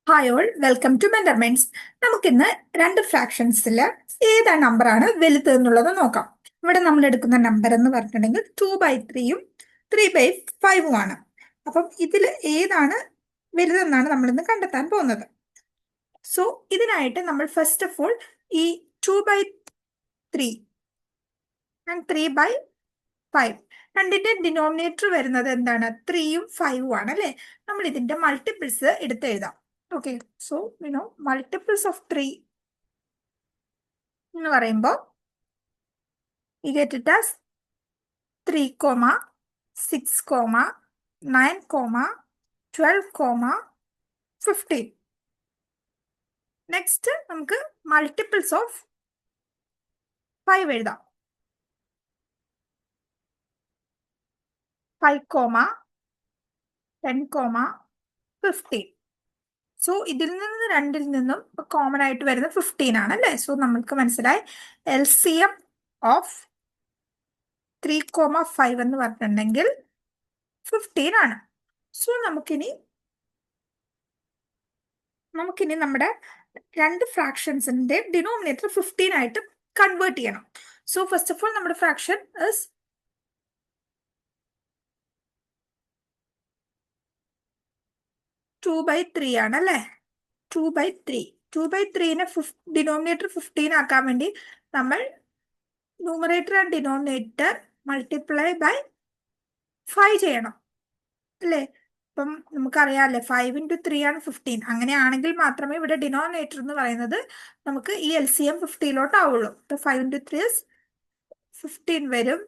Hi all, welcome to mentorments. നമുക്കിന്ന് രണ്ട് ഫ്രാക്ഷൻസിൽ ഏതാ നമ്പറാണ് വലുത് എന്നുള്ളത് നോക്കാം. ഇവിടെ നമ്മൾ എടുക്കുന്ന നമ്പർ എന്ന് പറഞ്ഞിട്ടുണ്ടെങ്കിൽ 2/3യും 3/5ഉം ആണ്. അപ്പം ഇതിൽ ഏതാണ് വലുതെന്നാണ് നമ്മൾ ഇന്ന് കണ്ടെത്താൻ പോകുന്നത്. സോ ഇതിനായിട്ട് നമ്മൾ ഫസ്റ്റ് ഓഫ് ഓൾ ഈ 2/3 ആൻഡ് 3/5 രണ്ടിന്റെ ഡിനോമിനേറ്റർ വരുന്നത് എന്താണ്? 3യും 5ഉം ആണ് അല്ലെ. നമ്മൾ ഇതിന്റെ മൾട്ടിപ്പിൾസ് എടുത്ത് എഴുതാം. Okay, so multiples of 3 എന്ന് പറയുമ്പോൾ we get it as 3, 6, 9, 12, 15. Next നമുക്ക് മൾട്ടിപ്പിൾസ് ഓഫ് 5 എഴുതാം. 5, 10, 15. സോ ഇതിൽ നിന്ന് രണ്ടിൽ നിന്നും കോമൺ ആയിട്ട് വരുന്നത് 15 ആണ് അല്ലേ. സോ നമുക്ക് മനസ്സിലായി LCM ഓഫ് 3, 5 എന്ന് പറഞ്ഞിട്ടുണ്ടെങ്കിൽ 15 ആണ്. സോ നമുക്കിനി നമ്മുടെ രണ്ട് ഫ്രാക്ഷൻസിന്റെ ഡിനോമിനേറ്റർ 15 ആയിട്ട് കൺവേർട്ട് ചെയ്യണം. സോ ഫസ്റ്റ് ഓഫ് ഓൾ നമ്മുടെ ഫ്രാക്ഷൻ ഇസ് 2/3 ആണ് അല്ലേ. 2/3നെ ഡിനോമിനേറ്റർ 15 ആക്കാൻ വേണ്ടി നമ്മൾ numerator and denominator multiply by 5 ചെയ്യണം അല്ലേ. ഇപ്പം നമുക്കറിയാമല്ലേ 5 × 3 ആണ് 15. അങ്ങനെയാണെങ്കിൽ മാത്രമേ ഇവിടെ ഡിനോമിനേറ്റർ എന്ന് പറയുന്നത് നമുക്ക് ഈ LCM 50 ആവുള്ളൂ. 5 × 3 15 വരും.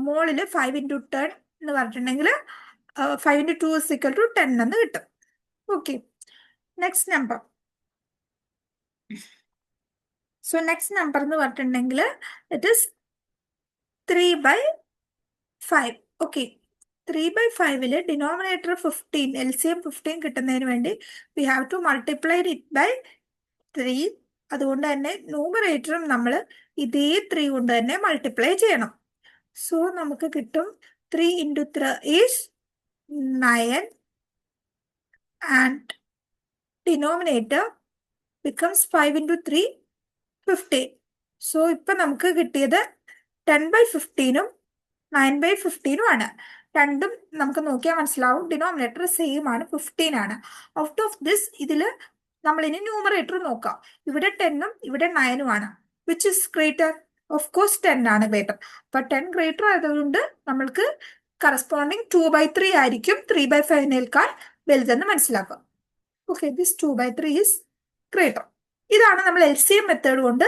മോളിൽ 5 × 10 എന്ന് പറഞ്ഞിട്ടുണ്ടെങ്കിൽ 5 × 2 = 10 എന്ന് കിട്ടും. Okay, next number. So next number എന്ന് പറഞ്ഞിട്ടുണ്ടെങ്കിൽ it is 3/5. Okay, 3/5 denominator 15, LCM 15 കിട്ടുന്നതിന് വേണ്ടി we have to multiply it by 3. അതുകൊണ്ട് തന്നെ ന്യൂമറേറ്ററും നമ്മൾ ഇതേ 3 കൊണ്ട് തന്നെ മൾട്ടിപ്ലൈ ചെയ്യണം. സോ നമുക്ക് കിട്ടും 3 × 3 is 9 and denominator becomes 5 × 3 15. So ഇപ്പൊ നമുക്ക് കിട്ടിയത് 10/15ഉം 9/15ഉം ആണ്. രണ്ടും നമുക്ക് നോക്കിയാൽ മനസ്സിലാവും ഡിനോമിനേറ്റർ സെയിം ആണ്, 15 ആണ്. ഔട്ട് ഓഫ് ദിസ് ഇതിൽ നമ്മൾ ഇനി ന്യൂമറേറ്റർ നോക്കാം. ഇവിടെ 10ഉം ഇവിടെ 9ഉം ആണ്. Which is greater? Of course 10 ആണ് ഗ്രേറ്റർ. അപ്പൊ 10 ഗ്രേറ്റർ ആയതുകൊണ്ട് നമ്മൾക്ക് കറസ്പോണ്ടിങ് 2/3 ആയിരിക്കും 3/5നേക്കാൾ വലുതെന്ന് മനസ്സിലാക്കാം. Okay, this 2/3 is greater. ഇതാണ് നമ്മൾ LCM മെത്തേഡ് കൊണ്ട്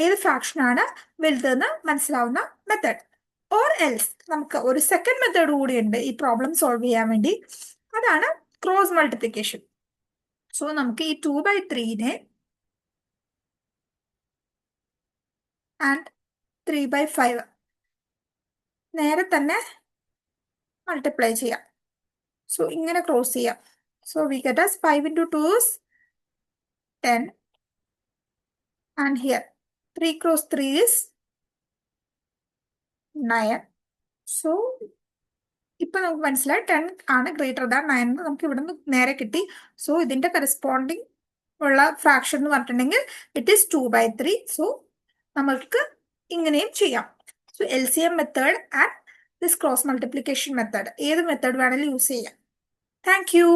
ഏത് ഫ്രാക്ഷൻ ആണ് വലുതെന്ന് മനസ്സിലാവുന്ന മെത്തേഡ്. ഓർ എൽസ് നമുക്ക് ഒരു സെക്കൻഡ് മെത്തേഡ് കൂടിയുണ്ട് ഈ പ്രോബ്ലം സോൾവ് ചെയ്യാൻ വേണ്ടി. അതാണ് ക്രോസ് മൾട്ടിപ്ലിക്കേഷൻ. സോ നമുക്ക് ഈ 2/3നെ ആൻഡ് 3/5 നേരെ തന്നെ മൾട്ടിപ്ലൈ ചെയ്യാം. സോ ഇങ്ങനെ ക്രോസ് ചെയ്യാം. So we get as 5 × 2 is 10 and here 3 × 3 is 9. So ഇപ്പൊ നമുക്ക് മനസ്സിലായി 10 ആണ് ഗ്രേറ്റർ ദാൻ 9 എന്ന് നമുക്ക് ഇവിടെ നിന്ന് നേരെ കിട്ടി. സോ ഇതിന്റെ കറസ്പോണ്ടിങ് ഉള്ള ഫ്രാക്ഷൻ എന്ന് പറഞ്ഞിട്ടുണ്ടെങ്കിൽ ഇറ്റ് ഈസ് 2/3. സോ നമ്മൾക്ക് ഇങ്ങനെയും ചെയ്യാം. So LCM method and this cross multiplication method ഏത് മെത്തേഡ് വേണമെങ്കിലും യൂസ് ചെയ്യാം. Thank you.